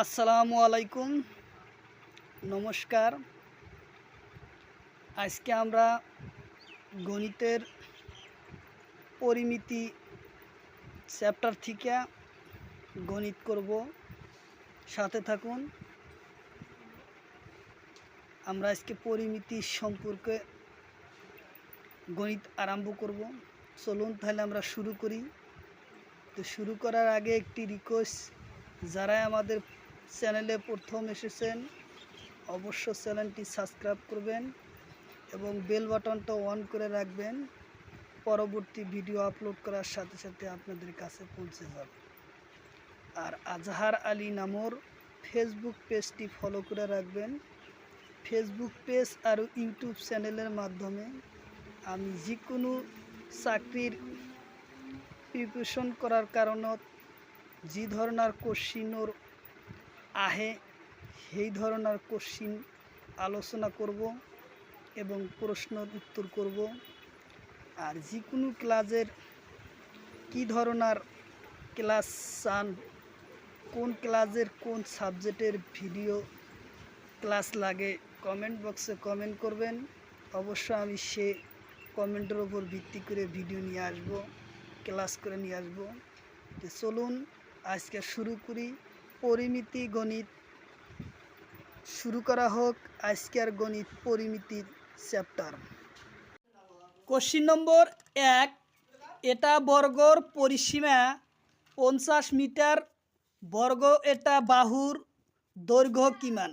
আসসালামু আলাইকুম, নমস্কার। আজকে আমরা গণিতের পরিমিতি চ্যাপ্টার থেকে গণিত করব, সাথে থাকুন। আমরা আজকে পরিমিতি সম্পর্কে গণিত আরম্ভ করব। চলুন তাহলে আমরা শুরু করি। তো শুরু করার আগে একটি রিকোয়েস্ট, যারা আমাদের চ্যানেলে প্রথম এসেছেন অবশ্য চ্যানেলটি সাবস্ক্রাইব করবেন এবং বেল বাটনটা অন করে রাখবেন। পরবর্তী ভিডিও আপলোড করার সাথে সাথে আপনাদের কাছে পৌঁছে যাবে। আর আজহার আলী নামর ফেসবুক পেজটি ফলো করে রাখবেন। ফেসবুক পেজ আর ইউটিউব চ্যানেলের মাধ্যমে আমি যে কোনো চাকরির প্রিপারেশন করার কারণত যে ধরনের কোশ্চিনর আহে সেই ধরনের কোশ্চিন আলোচনা করব এবং প্রশ্নের উত্তর করব। আর যে কোনো ক্লাসের কী ধরনের ক্লাস চান, কোন ক্লাসের কোন সাবজেক্টের ভিডিও ক্লাস লাগে, কমেন্ট বক্সে কমেন্ট করবেন। অবশ্য আমি সে কমেন্টের ওপর ভিত্তি করে ভিডিও নিয়ে আসব, ক্লাস করে নিয়ে আসব। তো চলুন আজকে শুরু করি পরিমিতি গণিত। শুরু করা হোক আজকের গণিত পরিমিতির চ্যাপ্টার। কোশ্চিন নম্বর 1, এটা বর্গর পরিসীমা 50 মিটার, বর্গ এটা বাহুর দৈর্ঘ্য কিমান?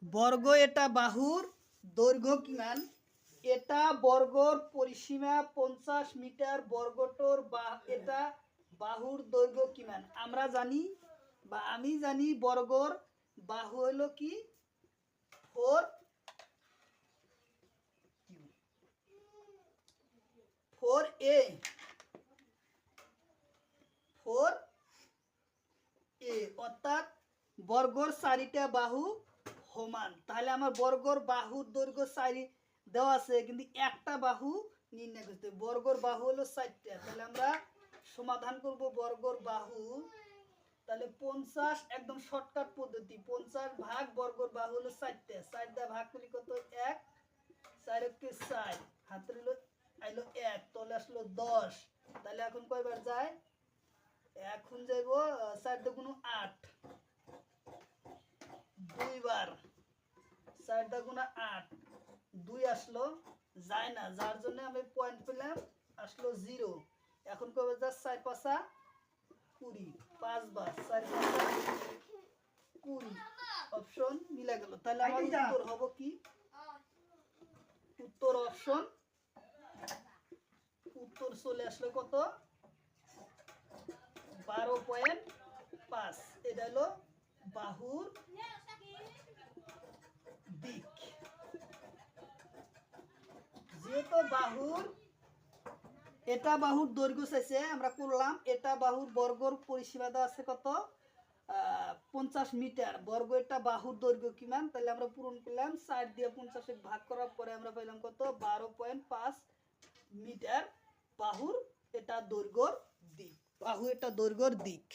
বর্গ এটা বাহুর দৈর্ঘ্য কিমান? এটা বর্গর পরিসীমা 50 মিটার, বর্গটোর এটা বাহুর দৈর্ঘ্য কিমান? আমরা জানি বা আমি জানি বর্গর বাহু হলো কি 4a, 4a, অর্থাৎ বর্গর 4টা বাহু সমান। তাহলে আমার বর্গর বাহুর দৈর্ঘ্য 4 দেওয়া আছে, কিন্তু একটা বাহু নির্ণয় করতে। বর্গর বাহু হলো 4টা, তাহলে আমরা সমাধান করব বর্গর বাহু। তাহলে 50 একদম শর্টকাট পদ্ধতি, 50 ভাগ বর্গর বাহু হলো 4টা, 4 দা ভাগ করি কত? 1, 4 কে 4, হাতের হলো আইলো 1, তলে আসলো 10। তাহলে এখন কয়বার যায়? এখন যাইব 4 দুগুণ 8, দুইবার 4 দুগুণ 8, 2 আসলো, যায় না, যার জন্য আমি পয়েন্ট পেলাম, আসলো 0। এখন কয়বার যায়? 4 5 20, 5 বার 4 5 20, অপশন মিলে গেল। তাহলে আমার উত্তর হবে কি? উত্তর অপশন, উত্তর চলে আসলো কত? 12.5। এটা হলো বাহুর দিক। যেহেতু বাহুর, এটা বাহুর দৈর্ঘ্য চাইছে, আমরা করলাম এটা বাহুর বর্গর পরিসীমা দেওয়া আছে কত? 50 মিটার, বর্গ এটা বাহুর দৈর্ঘ্য কিমান? তাহলে আমরা পূরণ করলাম, 4 দিয়ে 50 ভাগ করার পরে আমরা পেলাম কত? 12.5 মিটার বাহুর এটা দৈর্ঘ্যর দিক। বাহু এটা দৈর্ঘ্যর দিক।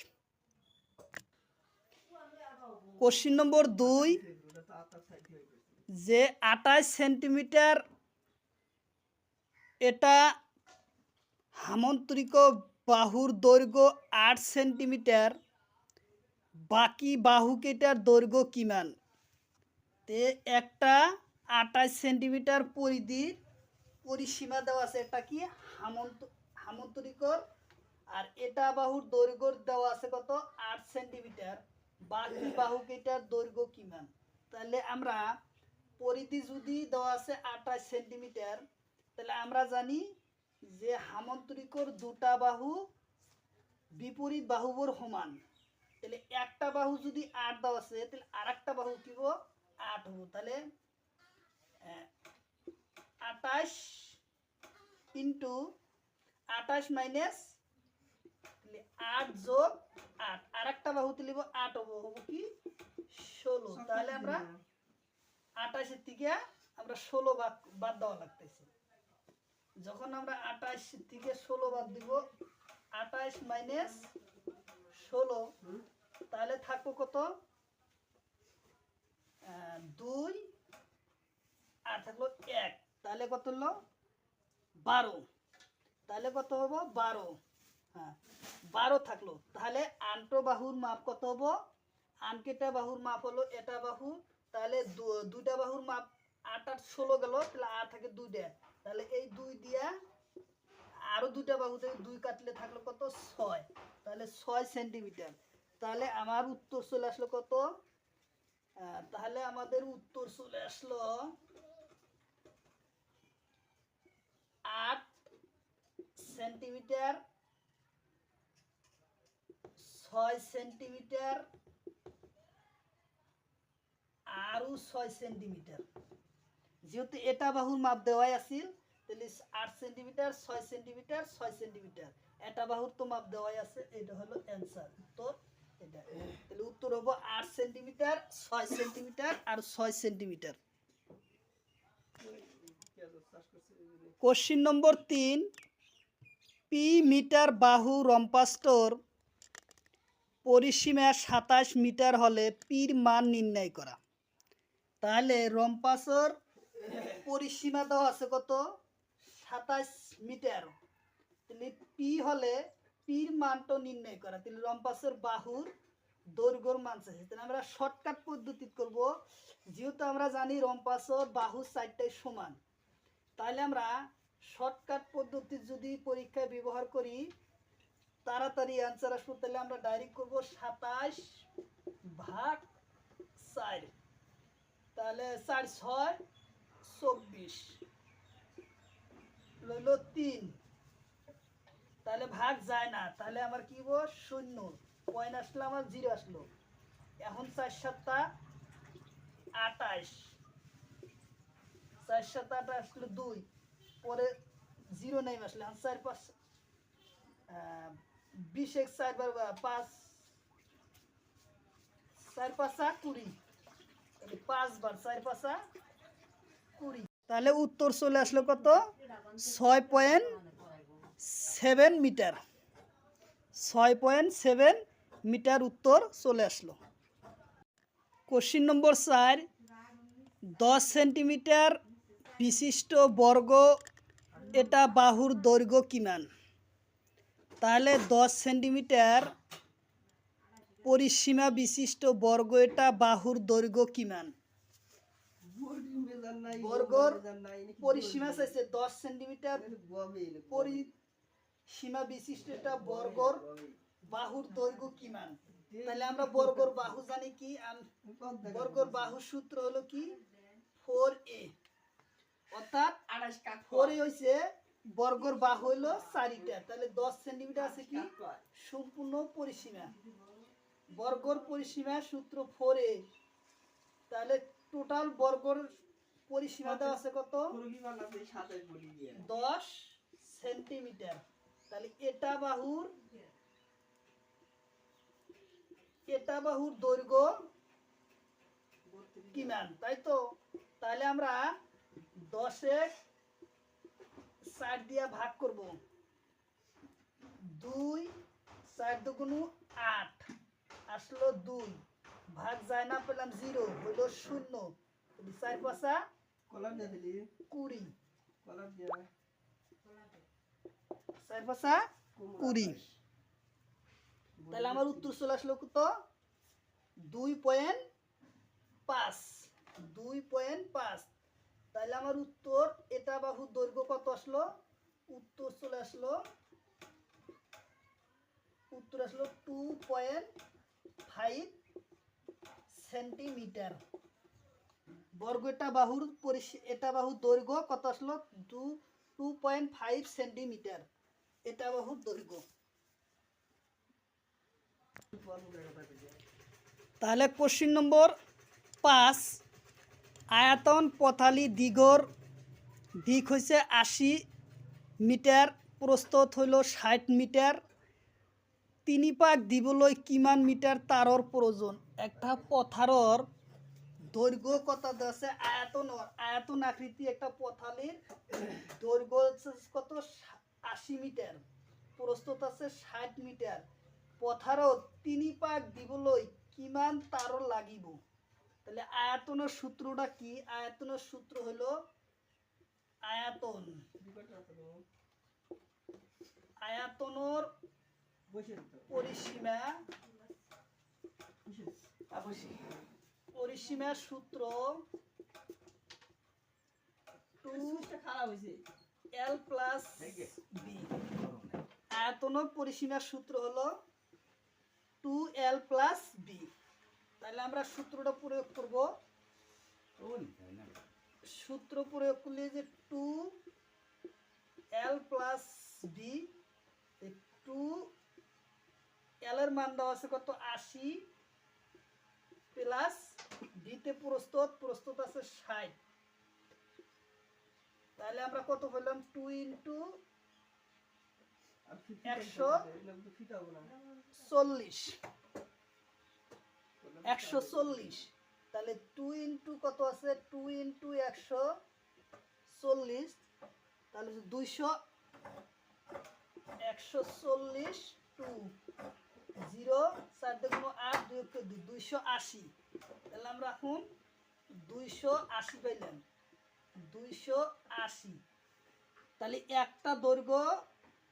কোশ্চিন নম্বর 2, যে 28 সেন্টিমিটার এটা সামান্তরিক বাহুর দৈর্ঘ্য 8 সেন্টিমিটার, বাকি বাহু কেটার দৈর্ঘ্য কিমান? তে একটা 28 সেন্টিমিটার পরিধির পরিসীমা দেওয়া আছে, এটা কি সামান্তরিকর, আর এটা বাহুর দৈর্ঘ্য দেওয়া আছে কত? 8 সেন্টিমিটার, বাকি বাহু কেটার দৈর্ঘ্য কিমান? তাহলে আমরা পরিধি যদি দেওয়া আছে 28 সেন্টিমিটার, তাহলে আমরা জানি যে সামান্তরিকর দুটা বাহু বিপরীত বাহুর সমান। তাহলে একটা বাহু যদি 8 দেওয়া আছে, তাহলে আরেকটা বাহু কি হবো? 8 হবো। তাহলে 28 ইন্টু 28 মাইনাস 8 যোগ 8, আরেকটা বাহু তুলিব 8 হবো, হবো কি? 16। তাহলে আমরা 28 থেকে আমরা 16 বাদ দেওয়া লাগতেছে। যখন আমরা 28 থেকে 16 বাদ দিব, 28 মাইনাস 16, তাহলে তাহলে থাকবো কত 2 আর থাকলো 1, তাহলে কত হলো 12, তাহলে কত হবো 12। হ্যাঁ 12 থাকলো। তাহলে আনটো বাহুর মাপ কত হবো, আনকেটা বাহুর মাপ হলো এটা বাহু, তাহলে দুইটা বাহুর মাপ 8 আর 16 গেল, তাহলে আর থাকে 2টা, তাহলে এই 2 দিয়া আরো দুইটা বাহু থেকে 2 কাটলে থাকলো কত 6, তাহলে 6 সেন্টিমিটার। তাহলে আমার উত্তর চলে আসলো কত, তাহলে আমাদের উত্তর চলে আসলো 8 সেন্টিমিটার, 6 সেন্টিমিটার আরো 6 সেন্টিমিটার। যেহেতু এটা বাহুর মাপ দেওয়াই আছিল, তাহলে 8 সেন্টিমিটার 6 সেন্টিমিটার 6 সেন্টিমিটার, এটা বাহুর তো মাপ দেওয়াই আছে, এটা হলো অ্যান্সার উত্তর এটা। তাহলে উত্তর হবে 8 সেন্টিমিটার 6 সেন্টিমিটার আর 6 সেন্টিমিটার। কোশ্চিন নম্বর 3, পি মিটার বাহু রম্পাস্টর পরিসীমা 27 মিটার হলে পির মান নির্ণয় করা। তাহলে রম্পাসর পরিসীমা দেওয়া আছে কত 27 মিটার, তাহলে পি হলে পির মানটা নির্ণয় করা। তাহলে রম্পাসের বাহুর দৈর্ঘ্যর মান চাইছে, তাহলে আমরা শর্টকাট পদ্ধতি করব। যেহেতু আমরা জানি রম্পাসর বাহু 4টাই সমান, তাহলে আমরা শর্টকাট পদ্ধতি যদি পরীক্ষায় ব্যবহার করি তাড়াতাড়ি অ্যান্সার আসবে। তাহলে আমরা ডাইরেক্ট করব 27 ভাগ 4, তাহলে 4 6 24 রইল 3, তাহলে ভাগ যায় না, তাহলে আমার কি হবো 0, পয়েন্ট আসলো আমার 0 আসলো। এখন 4 7 28, 4 7 28 আসলো 2, পরে 0 নেই আসলে 4 5 20 1 4 বার 5 4 5 20, 5 বার 4 5 20, তাহলে উত্তর চলে আসলো কত 6.7 মিটার, 6.7 মিটার উত্তর চলে আসলো। কোশ্চিন নম্বর 4, 10 সেন্টিমিটার বিশিষ্ট বর্গ এটা বাহুর দৈর্ঘ্য কিমান। তাহলে 10 সেন্টিমিটার পরিসীমা বিশিষ্ট বর্গ এটা বাহুর দৈর্ঘ্য কিমান। বর্গর পরিসীমা চাইছে 10 সেন্টিমিটার পরিসীমা বিশিষ্ট এটা বর্গর বাহুর দৈর্ঘ্য কিমান। তাহলে আমরা বর্গর বাহু জানি কি, বর্গর বাহুর সূত্র হলো কি 4a, অর্থাৎ 4a হইছে বর্গর বাহু হলো 4টা, তাহলে 10 সেন্টিমিটার আছে কি সম্পূর্ণ পরিসীমা। বর্গর পরিসীমা সূত্র 4a, তাহলে টোটাল বর্গর পরিসীমা দেওয়া আছে কত 10 সেন্টিমিটার। তাহলে এটা বাহুর দৈর্ঘ্য কিমান, তাই তো। তাহলে আমরা 10 4 দিয়া ভাগ করব, 2 4 দুগুণ 8 আসলো 2, ভাগ যায় না পেলাম 0 হইল 0, 4 5 20, 4 5 20, তাহলে আমার উত্তর চলে আসলো কত 2.5, 2.5। তাহলে আমার উত্তর এটা বাহুর দৈর্ঘ্য কত আসলো, উত্তর চলে আসলো 2.5 সেন্টিমিটার। বর্গ এটা বাহুর দৈর্ঘ্য কত আসলো 2.5 সেন্টিমিটার, এটা বাহুর দৈর্ঘ্য। তাহলে কোশ্চিন নম্বর 5, আয়তন পথালি দিগর দিক হয়েছে 80 মিটার, প্রস্থত হইল 60 মিটার, 3 পাক দিবলৈ কিমান মিটার তারর প্রয়োজন। একটা পথারর দৈর্ঘ্য কত আছে, আয়তন আকৃতি একটা পথালির দৈর্ঘ্য কত 80 মিটার, প্রস্থত আছে 60 মিটার, পথারত 3 পাক দিবলৈ কিমান তারও লাগিব। তাহলে আয়তনের সূত্রটা কি? আয়তনের সূত্র হলো আয়তন, আয়তনের পরিসীমা, পরিসীমার সূত্র 2l প্লাস বি। আয়তনের পরিসীমার সূত্র হলো 2l প্লাস বি। তাহলে আমরা সূত্রটা প্রয়োগ করব। সূত্র প্রয়োগ করলে যে 2l প্লাস বি, 2l এর মান দেওয়া আছে কত? 80 প্লাস বিতে প্রস্থ, প্রস্থ আছে 60। তাহলে আমরা কত পেলাম? 2 ইন্টু 140, 140। তাহলে 2 ইন্টু কত আছে? 2 ইন্টু 140, তাহলে 200, 140 2 0 4 দুগুণ 8 2 1 2 280। তাহলে আমরা এখন 280 পাইলাম, 280। তাহলে একটা দৈর্ঘ্য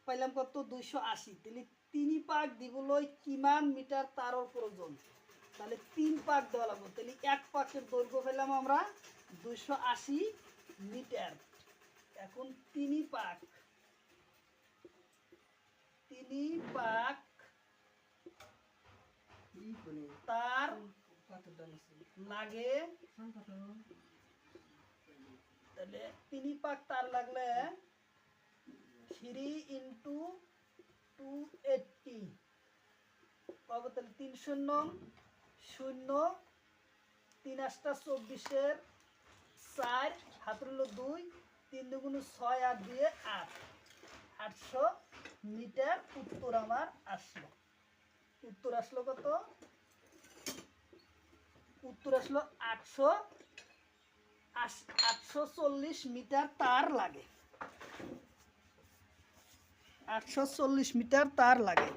পাইলাম কত? 280। তাহলে 3 পাক দিবলৈ কিমান মিটার তারর প্রয়োজন? তাহলে 3 পাক দেওয়া লাগবে। তাহলে এক পাকের দৈর্ঘ্য পেলাম আমরা 280 মিটার। এখন 3 পাক, 3 পাক তার লাগে। তাহলে 3 পাক তার লাগলে 3 ইন্টু 280 পাবো। তাহলে 3 শূন্য 0, 3 8টা 24-এর 4, হাতের হলো 2, 3 দুগুণ 6 আর 2 8, 800 মিটার উত্তর আমার আসলো। উত্তর আসলো কত? উত্তর আসলো 840 মিটার তার লাগে, 840 মিটার তার লাগে।